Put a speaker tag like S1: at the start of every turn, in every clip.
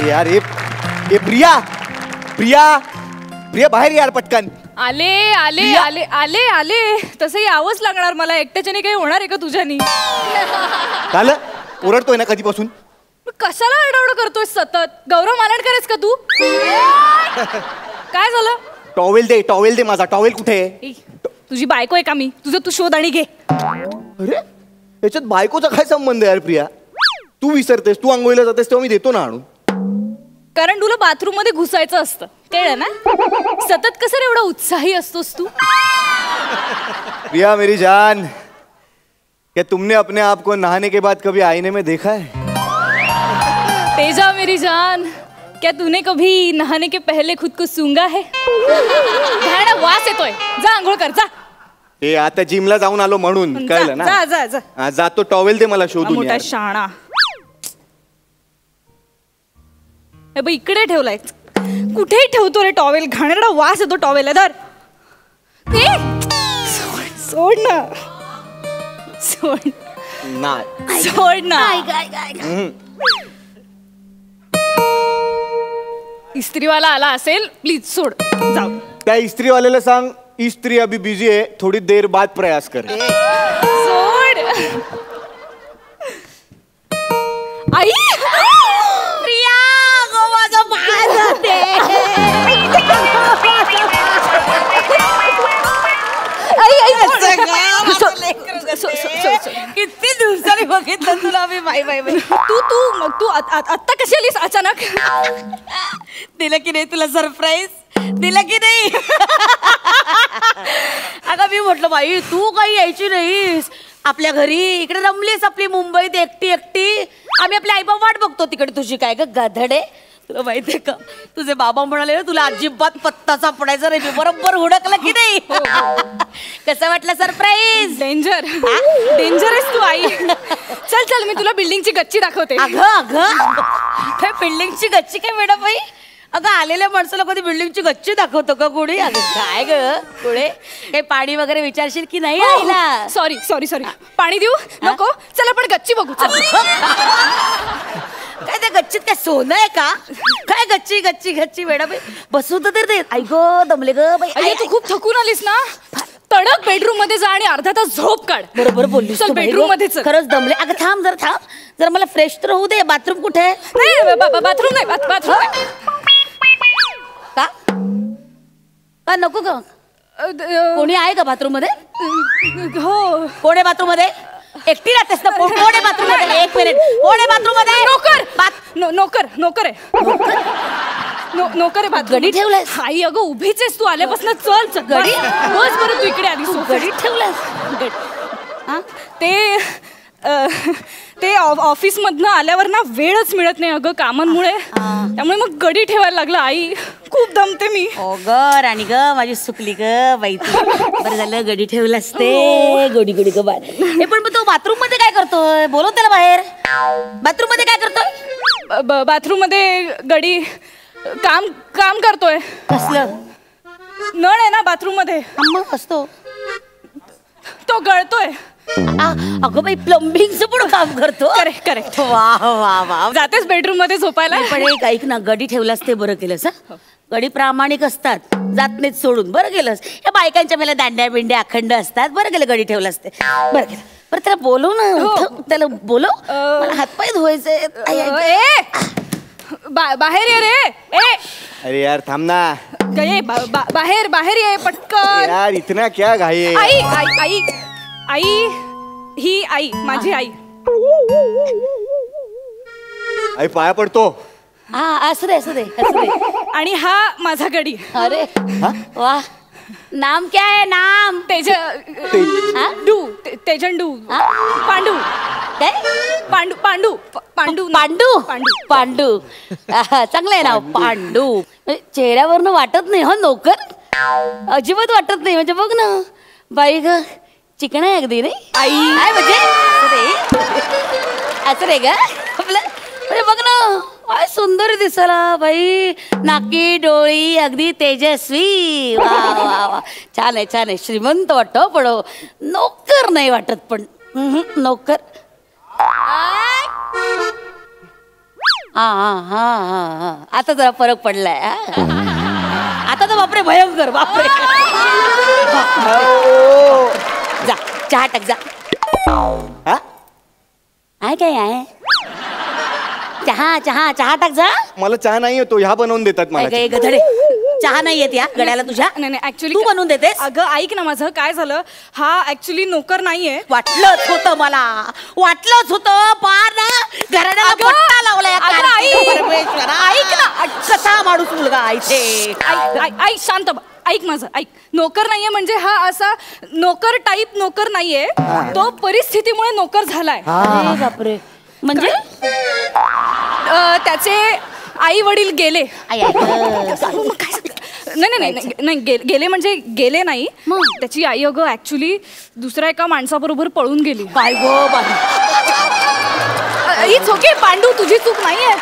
S1: यार ये प्रिया प्रिया प्रिया बाहेर यार पटकन.
S2: आले आले आले आले आले. तसं यावंच लागणार मला. एकट्याच्याने काही होणार आहे का तुझ्यानी?
S1: झालं ओरडतोय ना कधीपासून.
S2: कशाला आरडाओरडा करतोय सतत? गौरव मालणकरच का तू? काय झालं?
S1: टॉवेल दे माझा. टॉवेल कुठे आहे?
S2: तुझी बायको आहे का मी? तुझं तू शोध आणि घे.
S1: अरे याच्यात बायकोचा काय संबंध यार प्रिया? तू विसरतेस, तू आंघोळीला जातेस तेव्हा मी देतो ना आणून.
S2: कारण तुला बाथरूम मध्ये घुसायचं असतं कळलं ना. सतत कसं रे एवढा उत्साही असतोस तू?
S1: प्रिया मेरी जान, क्या तुमने अपने आप को नहाने के बाद कभी आईने में देखा है?
S2: तेजा मेरी जान, क्या तूने कभी नहाने के पहले खुद को सूंघा है? घाणा वास येतोय. जा आंघोळ कर जा.
S1: ते आता जिमला जाऊन आलो म्हणून कळलं ना.
S2: जा जा जा.
S1: जातो. टॉवेल दे मला शोधून.
S2: मोठा शाणा. हे बघ इकडे ठेवलाय. कुठेही ठेवतो रे टॉवेल. घाणेरडा वास येतो टॉवेल. धर. सोड ना. सोड
S1: नाही.
S2: सोड ना. इस्त्रीवाला आला असेल प्लीज सोड. जाऊ.
S1: त्या इस्त्रीवाल्याला सांग इस्त्री अभी बिजी है, थोड़ी देर बाद प्रयास कर.
S2: सोड. आई
S3: प्रिया गो माझं बाळ जाते. किती दिवसांनी बघितलं तुला मी. बाई बाई बाई.
S2: तू आत्ता कशी आलीस अचानक?
S3: दिलं की नाही तुला सरप्राईज? दिलं की नाही? अगं मी म्हटलं बाई तू काही यायची नाहीस आपल्या घरी. इकडे रमलीस आपली मुंबईत एकटी एकटी. आम्ही आपल्या आईबाप वाट बघतो तिकडे तुझी. काय ग गधडे, तुला माहितीये का तुझे बाबा म्हणाले तुला अजिबात पत्ता सापडायचा नाही. बरोबर हुडकलं की नाही? कसं वाटलं सरप्राईज?
S2: डेंजर आहेस तू आई. चल चल मी तुला बिल्डिंगची गच्ची दाखवते.
S3: अगं काय बिल्डिंगची गच्ची काय मॅडम बाई? अगं आलेल्या माणसाला कधी बिल्डिंगची गच्ची दाखवतो का कोणी? अगं काय ग पुढे काही पाणी वगैरे विचारशील की नाही आईला?
S2: Sorry sorry sorry. पाणी देऊ नको. चल आपण गच्ची बघू. चल.
S3: काय त्या गच्चीत काय सोनं आहे का? काय गच्ची गच्ची गच्ची मॅडम बसू तर दे. आई गो दमले ग बाई.
S2: आई तू खूप थकून आलीस ना. तडक बेडरूम मध्ये जा आणि अर्धा तास झोप काढ.
S3: बरोबर बोललीस.
S2: चल बेडरूम मध्ये चल.
S3: खरंच दमले. अगं थांब जरा मला फ्रेश तर होऊ दे. बाथरूम कुठे आहे?
S2: नाही बाथरूम नाही. बाथरूम
S3: का नको का? कोणी आहे का बाथरूम मध्ये?
S2: हो.
S3: कोण आहे बाथरूम मध्ये? एकटी राहतेस ना? कोण आहे बाथरूम मध्ये? एक मिनिट. कोण आहे बाथरूम मध्ये?
S2: नोकर आहे बाथरूम.
S3: गडी ठेवलाय?
S2: आई अगं उभीच आहेस तू आल्यापासून. चल गडी बस बरं. तू इकडे आली.
S3: गडी ठेवलाय?
S2: ते ऑफिस मधनं आल्यावर ना वेळच मिळत नाही अगं कामांमुळे. त्यामुळे मग गडी ठेवायला लागलं. आई खूप दमते मी.
S3: ओ ग राणी ग माझी सुकली ग बाई. बरं झालं गडी ठेवलं असते. गोडी गोडी ग बाय. हे पण तो बाथरूम मध्ये काय करतोय? बोलव त्याला बाहेर. बाथरूम मध्ये काय करतोय?
S2: बाथरूम मध्ये गडी काम करतोय.
S3: कसलं?
S2: नळ आहे ना बाथरूम मध्ये.
S3: मग असतो
S2: तो गळतोय.
S3: अगं बाई प्लंबिंगचं पण काम करतो.
S2: करेक्ट.
S3: वा वा वा.
S2: जातेस बेडरूम मध्ये झोपायला?
S3: पण एक ऐक ना गडी ठेवलास ते बरं केलंस. गडी प्रामाणिक असतात. जात नाहीत सोडून. बरं केलंस. या बायकांच्या मला दांड्या बिंड्या अखंड असतात. बरं केलं गडी ठेवलास ते. बरं केलं. बरं त्याला बोलव ना. त्याला बोलव. मला हातपाय धुवायचे.
S2: बाहेर ये रे.
S1: अरे यार थांब ना.
S2: बाहेर ये पटकन.
S1: यार इतना क्या घाई है?
S2: आई ही आई माझी आई.
S1: आई पाया पडतो.
S3: असू दे.
S2: आणि हा माझा गडी.
S3: अरे वा. नाम क्या है? नाम
S2: तेजन डू. पांडू.
S3: चांगलं आहे नाव पांडू. चेहऱ्यावरनं वाटत नाही हा नोकर. अजिबात वाटत नाही. म्हणजे बघ ना बाई ग चिकन आहे अगदी नाही आई. म्हणजे असं रे ग आपलं. म्हणजे बघ ना काय सुंदर दिसायला बाई. नाकी डोळी अगदी तेजस्वी. वा वा वा. छान आहे. श्रीमंत वाटतो पण नोकर नाही वाटत. पण नोकर हा हा हा हा हा आता जरा फरक पडलाय आता तर बापरे भयंकर बापरे जा चहा टाक जा
S1: हा?
S3: आहे काय आहे चहा चहा चहा टाक जा
S1: मला चहा नाही येतो, ह्या बनवून देतात मला.
S3: काय गधडे चहा नाही येत या गड्याला तुझ्या
S2: नाही ऍक्च्युली
S3: तू बनवून देतेस
S2: अगं ऐक ना माझं काय झालं हा ऍक्च्युली नोकर नाहीये
S3: वाटलंच होतं मला वाटलंच होतं पार ना घराण्याला
S2: अगं,
S3: पट्टा लावलाय
S2: अगं, आई.
S3: परमेश्वरा. ऐक ना कसा माणूस मुलगा इथे
S2: ऐक शांत ऐक माझं ऐक नोकर नाहीये म्हणजे हा असा नोकर टाईप नोकर नाहीये तो परिस्थितीमुळे नोकर झालाय
S3: अरे बापरे म्हणजे
S2: त्याचे आई वडील गेले
S3: आई, आई.
S2: मग काय सांगते? नाही गेले म्हणजे गेले नाही त्याची आई अगं ऍक्च्युली दुसऱ्या एका माणसाबरोबर पळून गेली
S3: काय go by
S2: its okay Pandu तुझी चूक नाहीये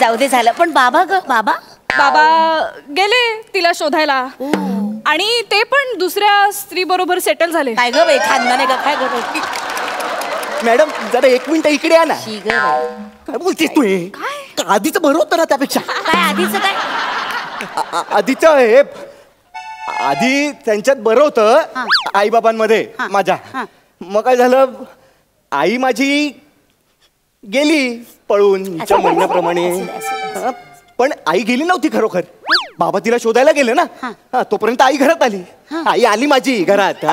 S3: जाऊ दे झालं पण बाबा ग बाबा
S2: बाबा गेले तिला शोधायला आणि ते पण दुसऱ्या स्त्री बरोबर सेटल झाले
S3: काय ग बाई खानदाने का काय ग बाई
S1: मॅडम जरा 1 मिनिट इकडे या ना.
S3: शी ग बाई
S1: काय बोलतेस तू हे? आधीच बरं होतं ना त्यापेक्षा.
S3: काय आधीच काय
S1: आधीचं हे आधी त्यांच्यात बरं होतं आईबाबांमध्ये माझ्या. मग काय झालं आई माझी गेली पळून हिच्या म्हणण्याप्रमाणे. पण आई गेली नव्हती खरोखर, बाबा तिला शोधायला गेले ना. तोपर्यंत आई घरात आली. आई आली माझी घरात.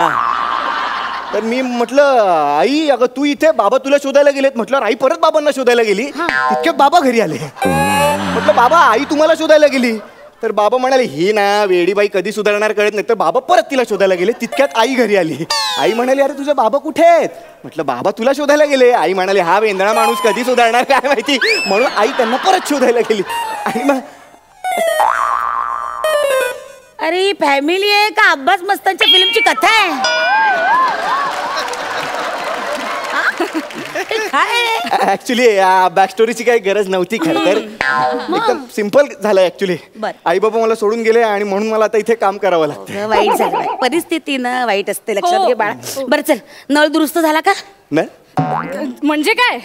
S1: तर मी म्हटलं आई अगं तू इथे, बाबा तुला शोधायला गेलेत. म्हटलं आई परत बाबांना शोधायला गेली. तितक्यात बाबा घरी आले. म्हटलं बाबा आई तुम्हाला शोधायला गेली. तर बाबा म्हणाले ही ना वेडी बाई कधी सुधारणार कळत नाही. तर बाबा परत तिला शोधायला गेले. तितक्यात आई घरी आली. आई म्हणाली अरे तुझे बाबा कुठे आहेत. म्हटलं बाबा तुला शोधायला गेले. आई म्हणाले हा वेंदळा माणूस कधी सुधारणार काय माहिती. म्हणून आई त्यांना परत शोधायला गेली. आणि मग
S3: अरे फॅमिली आहे का अब्बास मस्तानच्या फिल्मची कथा आहे काय
S1: ऍक्च्युली बॅक स्टोरीची काही गरज नव्हती खरं तर. एकदम सिम्पल झालं ऍक्च्युली. आई बाबा मला सोडून गेले आणि म्हणून मला आता इथे काम करावं लागतं.
S3: वाईट झालं बाई. परिस्थिती ना वाईट असते लक्षात घे बाळा. बरं चल नळ दुरुस्त झाला का
S1: नाही
S2: म्हणजे काय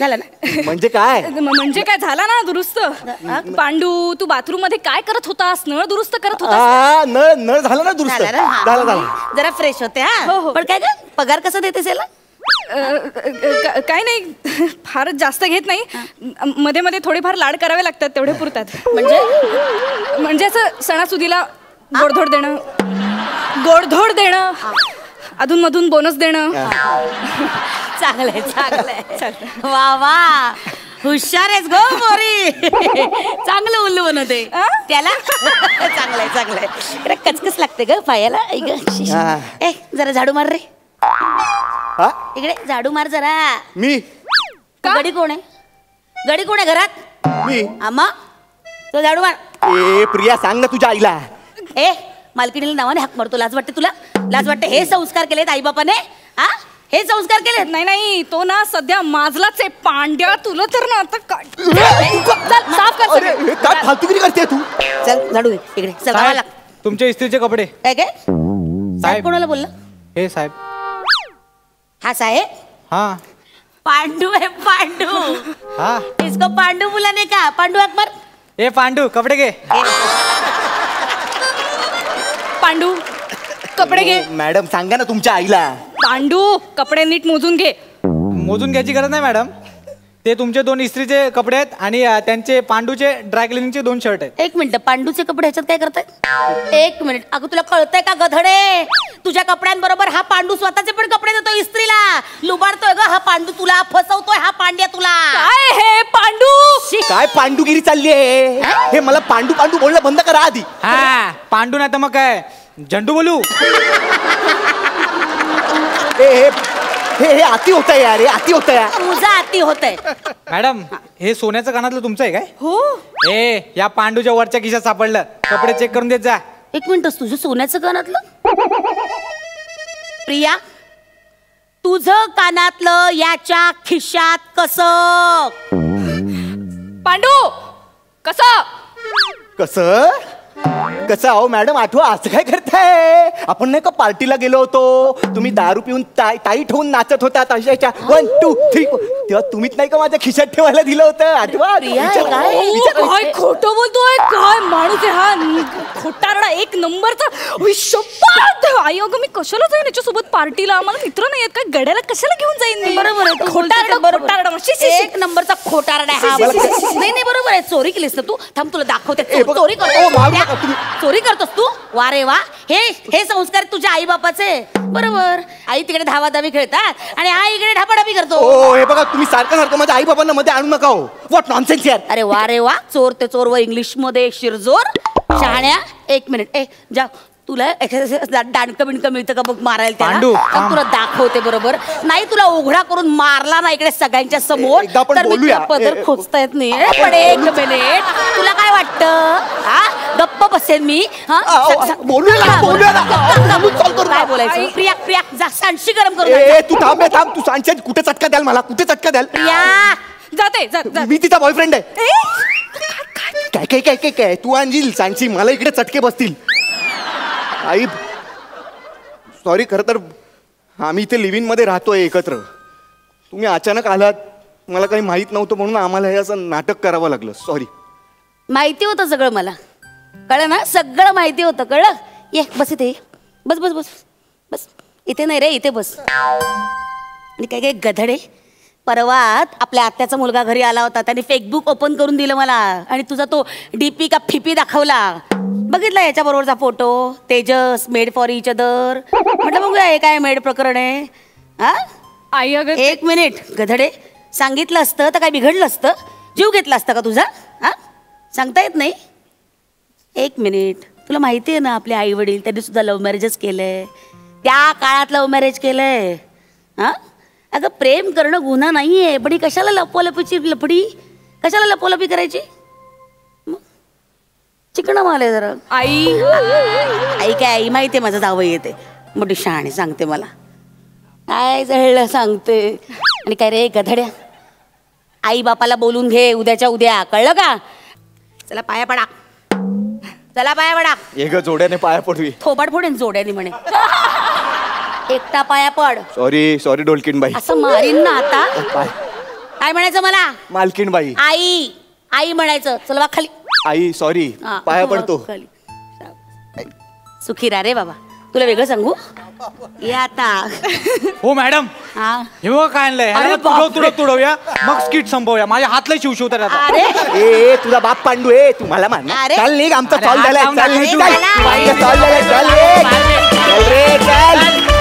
S3: झालं ना
S1: म्हणजे काय
S2: म्हणजे काय झाला ना दुरुस्त. पांडू तू बाथरूम मध्ये काय करत होतास नळ दुरुस्त करत होतास.
S1: नळ नळ झाला ना दुरुस्त.
S3: झालं ना?
S1: झाला झाला.
S3: जरा फ्रेश होते
S2: हो,
S3: हा
S2: हो.
S3: पण काय ग पगार कसा देतेस याला
S2: काय नाही फारच जास्त घेत नाही. मध्ये मध्ये थोडेफार लाड करावे लागतात तेवढे पुरतात. म्हणजे असं सणासुदीला गोडधोड देणं अधून मधून बोनस देणं.
S3: चांगलंय चांगलंय वा वा हुशार आहेस गो मोरी. चांगलं उल्लू बनवते त्याला. चांगलंय चांगलंय. जरा कचकच लागते ग पायाला. ए जरा झाडू मार रे. इकडे झाडू मार जरा.
S1: मी
S3: गडी कोण आहे गडी कोण आहे घरात.
S1: मी
S3: आम्हा तो झाडू मार.
S1: ए प्रिया सांग ना तुझ्या आईला.
S3: ए मालकिणीला नावाने हाक मारतो. लाज वाटते तुला लाज वाटते. हे संस्कार केलेत आई बापाने हा हे संस्कार केलेत.
S2: नाही तो ना सध्या माझलाच आहे पांड्या. तुला तर ना आता काय चल साफ कर
S1: अरे हे काय फालतूगिरी करते तू.
S3: चल झाडू घे इकडे चल बाळाला.
S4: तुमच्या इस्त्रीचे कपडे.
S3: काय काय साहेब कोणाला बोलला.
S4: हे साहेब.
S3: हा साहेब
S4: हाँ
S3: पांडू है पांडू.
S4: हाँ
S3: इसको पांडू बुलाने का. पांडू अकबर.
S4: ए पांडू कपडे घे.
S2: पांडू कपडे घे.
S1: मॅडम सांगा ना तुमच्या आईला.
S2: पांडू कपडे नीट मोजून घे.
S4: मोजून घ्यायची गरज नाही मॅडम. ते तुमचे 2 इस्त्रीचे कपडे आहेत आणि त्यांचे पांडूचे ड्राय क्लिनिंगचे 2 शर्ट आहेत.
S3: एक मिनिट पांडूचे कपडे ह्याच्यात काय करताय. एक मिनिट अगं तुला कळतंय का गधडे. तुझ्या कपड्यांबरोबर हा पांडू स्वतःचे पण कपडे देतो इस्त्रीला. लुबाडतोय ग हा पांडू तुला. फसवतोय हा पांड्या तुला.
S2: काय हे पांडू
S1: काय पांडुगिरी चालली आहे. हे मला पांडू पांडू बोलणं बंद करा आधी.
S4: हा पांडू नाही तर मग काय झंडू बोलू.
S1: हे अति होत आहे यार. हे अति होत आहे.
S3: तुझा अति होतंय.
S4: मॅडम हे सोन्याचं कानातलं तुमचं आहे काय.
S2: हो
S4: ए या पांडूच्या वरच्या खिशात सापडलं. कपडे चेक करून देत जा.
S3: एक मिनिट तुझं सोन्याचं कानातलं. प्रिया तुझं कानातलं याच्या खिशात कसं.
S2: पांडू कसं
S1: कसं कसं अहो मॅडम आठवा असं काय करताय? आपण नाही का पार्टीला गेलो होतो, तुम्ही दारू पिऊन ताई ठेवून नाचत होतात अशाच्या 1 2 3 तेव्हा तुम्हीच नाही का माझ्या खिशात ठेवायला दिलं होतं आठवा?
S2: काय खोटं बोलतोय, काय माणूस आहे हा, खोटारडा एक नंबरचा. शपथ आई, अगं मी कशाला जाईन याच्यासोबत पार्टीला? आम्हाला मित्र नाही आहेत काय, गड्याला कशाला घेऊन जाईन मी?
S3: बरोबर आहे,
S2: खोटारडा
S3: एक नंबरचा खोटारडा आहे हा. नाही नाही बरोबर आहे, चोरी केलीस ना तू. थांब तुला दाखवते. चोरी चोरी करतोस तू? वा रे वा, हे संस्कार तुझ्या आई बापाचे. बरोबर, आई तिकडे धावाधावी खेळतात आणि आई इकडे ढापाढापी करतो.
S1: हो हे बघा, तुम्ही सारखं सारखं माझ्या आई बाबांना मध्ये आणू नका हो. व्हॉट नॉनसेन्स यार.
S3: अरे वा रे वा, चोर ते चोर व इंग्लिश मध्ये शिरजोर. शहाण्या, 1 मिनिट. जा, तुला दांडकं बिणकं मिळतं का बघ मारायला
S4: पांडू,
S3: त्याला? तुला दाखवते. बरोबर नाही, तुला उघडा करून मारला ना इकडे सगळ्यांच्या समोर
S1: एकदा आपण
S3: तर मी
S1: बोलूया.
S3: तुला पदर खोचता येत नाही. पण 1 मिनिट, तुला काय वाटतं? हा, गप्प बसेन मी?
S1: बोलूया ना.
S3: काय बोलायचं? प्रिया प्रिया, जा सांडशी गरम करून
S1: ए तू थांब तू सांगशील कुठे चटका द्याल मला, कुठे चटका द्याल?
S3: प्रिया
S2: जाते.
S1: मी तिचा बॉयफ्रेंड आहे. काय काय काय काय काय तू आणशील सांगशील मला इकडे चटके बसतील. आई सॉरी, खरं तर आम्ही इथे लिव्हिंग मध्ये राहतोय एकत्र. तुम्ही अचानक आलात, मला काही माहित नव्हतं म्हणून आम्हाला हे असं नाटक करावं लागलं. सॉरी.
S3: माहिती होतं सगळं, मला कळलं ना, सगळं माहिती होतं. कळलं? ये बस इथे, बस बस बस बस. इथे नाही रे, इथे बस. आणि काय काय गधडे, परवात आपल्या आत्याचा मुलगा घरी आला होता, त्याने फेसबुक ओपन करून दिलं मला आणि तुझा तो डीपी का फिपी दाखवला. बघितला याच्या बरोबरचा photo, Tejas made for each other. म्हटलं बघूया हे काय मेड प्रकरण आहे. हा
S2: आई अगं
S3: 1 मिनिट गधडे, सांगितलं असतं तर काय बिघडलं असतं? जीव घेतला असता का तुझा? हा, सांगता येत नाही. 1 मिनिट, तुला माहिती आहे ना आपले आई वडील त्यांनी सुद्धा लव्ह मॅरेजच केलंय. त्या काळात लव्ह मॅरेज केलंय. हा अगं, प्रेम करणं गुन्हा नाहीये, पण ही कशाला लपवालपीची लपडी, कशाला लपवालपी करायची? चिकणं माले जरा. आई काय, आई माहिती आहे माझं जावं येते, मोठी शहाणी सांगते मला. काय जळलं सांगते. आणि काय रे गधड्या, आई बापाला बोलून घे उद्याच्या उद्या, कळलं का? चला पाया पडा, चला पाया पडा.
S1: एक जोड्याने पाया पडवी.
S3: थोबाड फोडेन जोड्याने म्हणे. एकटा पाया पड.
S1: सॉरी सॉरी डोलकीन बाई.
S3: असं मारीन ना आता. काय म्हणायचं मला?
S1: मालकीन बाई.
S3: आई, आई म्हणायचं. चल बा खाली.
S1: आई सॉरी, पाया पडतो.
S3: सुखी रा रे बाबा. तुला वेगळं सांगू या आता.
S4: हो मॅडम,
S3: हा
S4: हे बघा काय आणलंय.
S3: अरे
S4: ह्याला
S3: बापरे.
S4: तुडवूया मग स्किट संपवूया. माझ्या हातला शिवशिव तर आता.
S3: अरे
S1: ए तुझा बाप पांडू आहे, तुम्हाला मान.
S3: अरे.
S1: चल निघ, आमचा
S4: अरे,
S1: सॉल्व
S4: हात
S1: झालाय.
S4: लावून
S1: चल
S4: टाक.
S1: निघ,
S3: चला.
S1: चल. चल रे, चल.